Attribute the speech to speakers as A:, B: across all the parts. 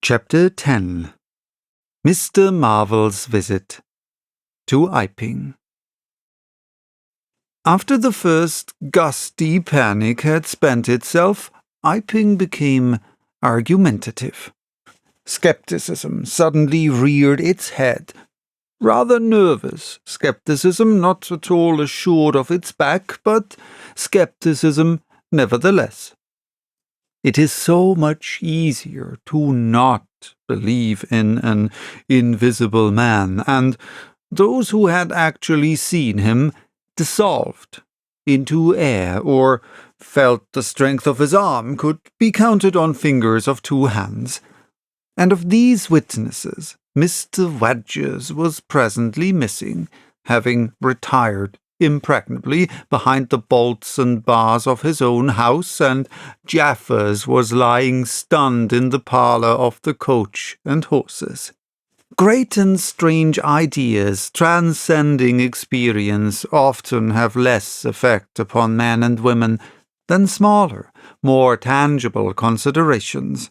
A: Chapter 10 Mr. Marvel's Visit to Iping. After the first gusty panic had spent itself, Iping became argumentative. Skepticism suddenly reared its head. Rather nervous skepticism, not at all assured of its back, but skepticism nevertheless. It is so much easier to not believe in an invisible man, and those who had actually seen him dissolved into air, or felt the strength of his arm, could be counted on fingers of two hands. And of these witnesses, Mr. Wadgers was presently missing, having retired impregnably behind the bolts and bars of his own house, and Jaffers was lying stunned in the parlour of the coach and horses. Great and strange ideas, transcending experience, often have less effect upon men and women than smaller, more tangible considerations.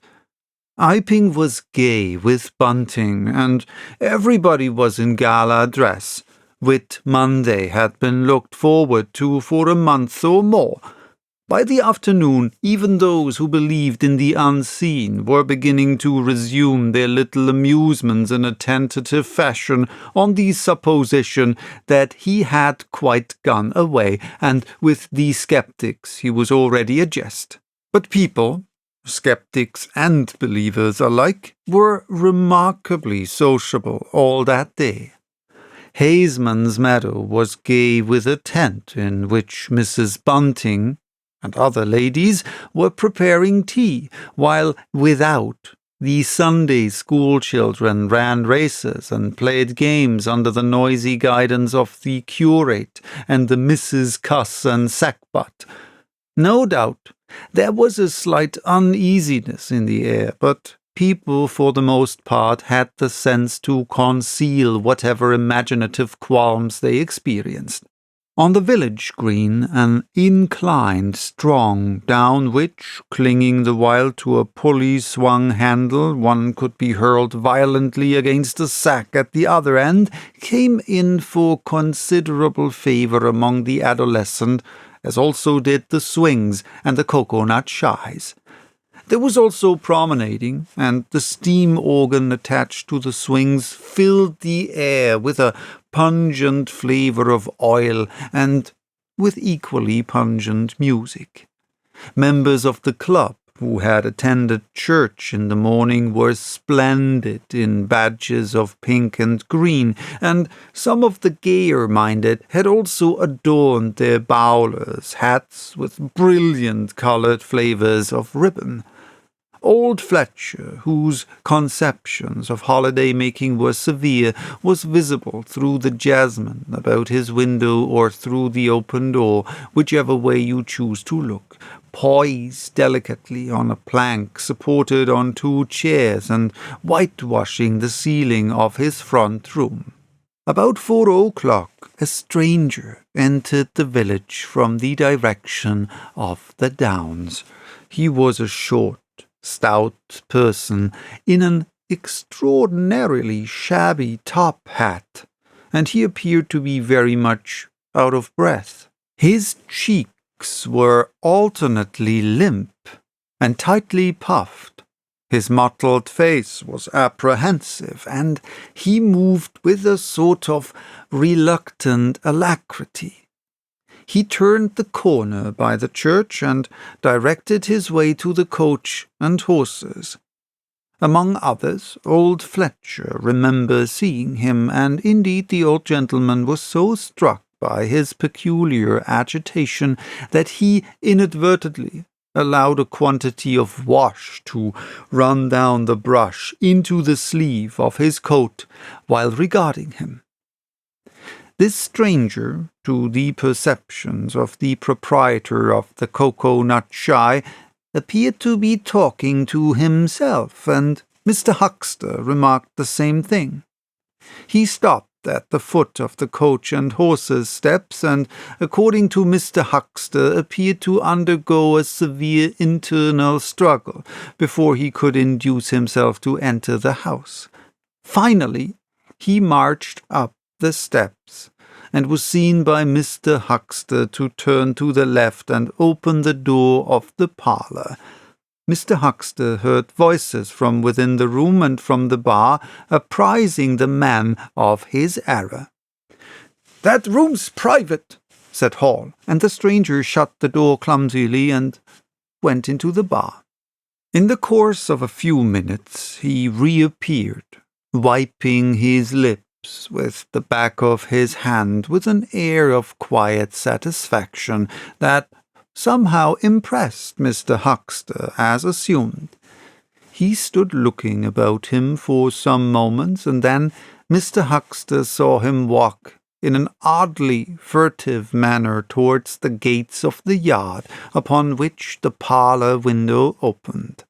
A: Iping was gay with bunting, and everybody was in gala dress. Whit Monday had been looked forward to for a month or more. By the afternoon, even those who believed in the unseen were beginning to resume their little amusements in a tentative fashion, on the supposition that he had quite gone away, and with the skeptics he was already a jest. But people, skeptics and believers alike, were remarkably sociable all that day. Haysman's Meadow was gay with a tent in which Mrs. Bunting and other ladies were preparing tea, while without the Sunday school children ran races and played games under the noisy guidance of the curate and the Misses Cuss and Sackbut. No doubt there was a slight uneasiness in the air, but people for the most part had the sense to conceal whatever imaginative qualms they experienced. On the village green, an inclined strong, down which, clinging the while to a pulley-swung handle, one could be hurled violently against a sack at the other end, came in for considerable favour among the adolescent, as also did the swings and the cocoa-nut shies. There was also promenading, and the steam organ attached to the swings filled the air with a pungent flavour of oil and with equally pungent music. Members of the club who had attended church in the morning were splendid in badges of pink and green, and some of the gayer-minded had also adorned their bowlers' hats with brilliant-coloured flavours of ribbon. Old Fletcher, whose conceptions of holiday-making were severe, was visible through the jasmine about his window or through the open door, whichever way you choose to look, poised delicately on a plank supported on two chairs and whitewashing the ceiling of his front room. About 4 o'clock, a stranger entered the village from the direction of the Downs. He was a short, stout person in an extraordinarily shabby top hat, and he appeared to be very much out of breath. His cheeks were alternately limp and tightly puffed. His mottled face was apprehensive, and he moved with a sort of reluctant alacrity. He turned the corner by the church and directed his way to the coach and horses. Among others, old Fletcher remembered seeing him, and indeed the old gentleman was so struck by his peculiar agitation that he inadvertently allowed a quantity of wash to run down the brush into the sleeve of his coat while regarding him. This stranger, to the perceptions of the proprietor of the cocoa-nut shy, appeared to be talking to himself, and Mr. Huckster remarked the same thing. He stopped at the foot of the coach and horses steps, and, according to Mr. Huxter, appeared to undergo a severe internal struggle before he could induce himself to enter the house. Finally, he marched up the steps, and was seen by Mr. Huxter to turn to the left and open the door of the parlour. Mr. Huxter heard voices from within the room and from the bar, apprising the man of his error. "That room's private," said Hall, and the stranger shut the door clumsily and went into the bar. In the course of a few minutes he reappeared, wiping his lips with the back of his hand with an air of quiet satisfaction that somehow impressed Mr. Huxter as assumed. He stood looking about him for some moments, and then Mr. Huxter saw him walk in an oddly furtive manner towards the gates of the yard upon which the parlour window opened.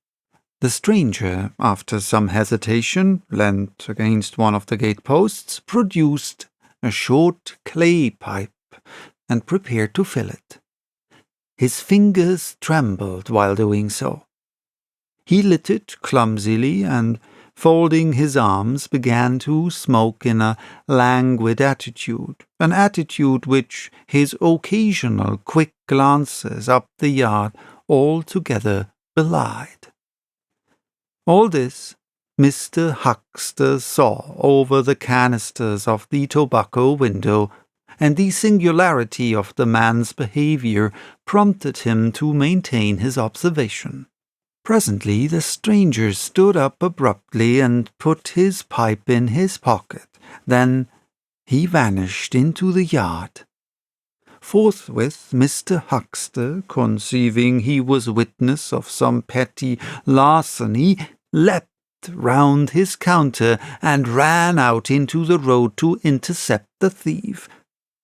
A: The stranger, after some hesitation, leant against one of the gate-posts, produced a short clay pipe, and prepared to fill it. His fingers trembled while doing so. He lit it clumsily, and, folding his arms, began to smoke in a languid attitude, an attitude which his occasional quick glances up the yard altogether belied. All this Mr. Huxter saw over the canisters of the tobacco window, and the singularity of the man's behaviour prompted him to maintain his observation. Presently the stranger stood up abruptly and put his pipe in his pocket. Then he vanished into the yard. Forthwith Mr. Huxter, conceiving he was witness of some petty larceny, leapt round his counter and ran out into the road to intercept the thief.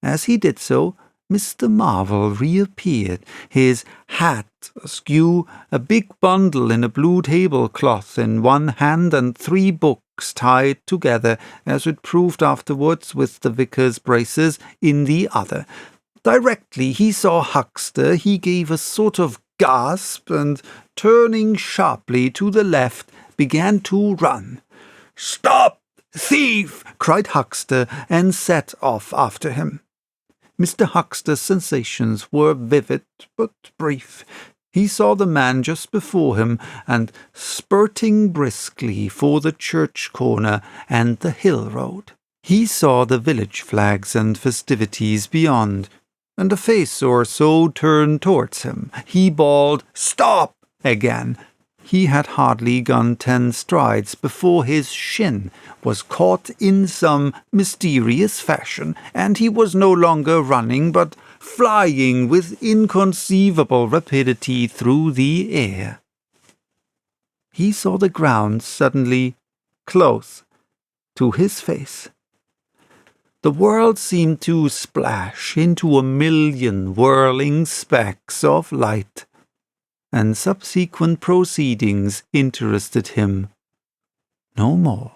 A: As he did so, Mr. Marvel reappeared, his hat askew, a big bundle in a blue tablecloth in one hand, and 3 books tied together, as it proved afterwards with the vicar's braces, in the other. Directly he saw Huxter, he gave a sort of gasp, and, turning sharply to the left, began to run. "Stop, thief!" cried Huxter, and set off after him. Mr. Huxter's sensations were vivid but brief. He saw the man just before him, and spurting briskly for the church corner and the hill road. He saw the village flags and festivities beyond, and a face or so turned towards him. He bawled, "Stop!" again. He had hardly gone 10 strides before his shin was caught in some mysterious fashion, and he was no longer running, but flying with inconceivable rapidity through the air. He saw the ground suddenly close to his face. The world seemed to splash into a million whirling specks of light, and subsequent proceedings interested him no more.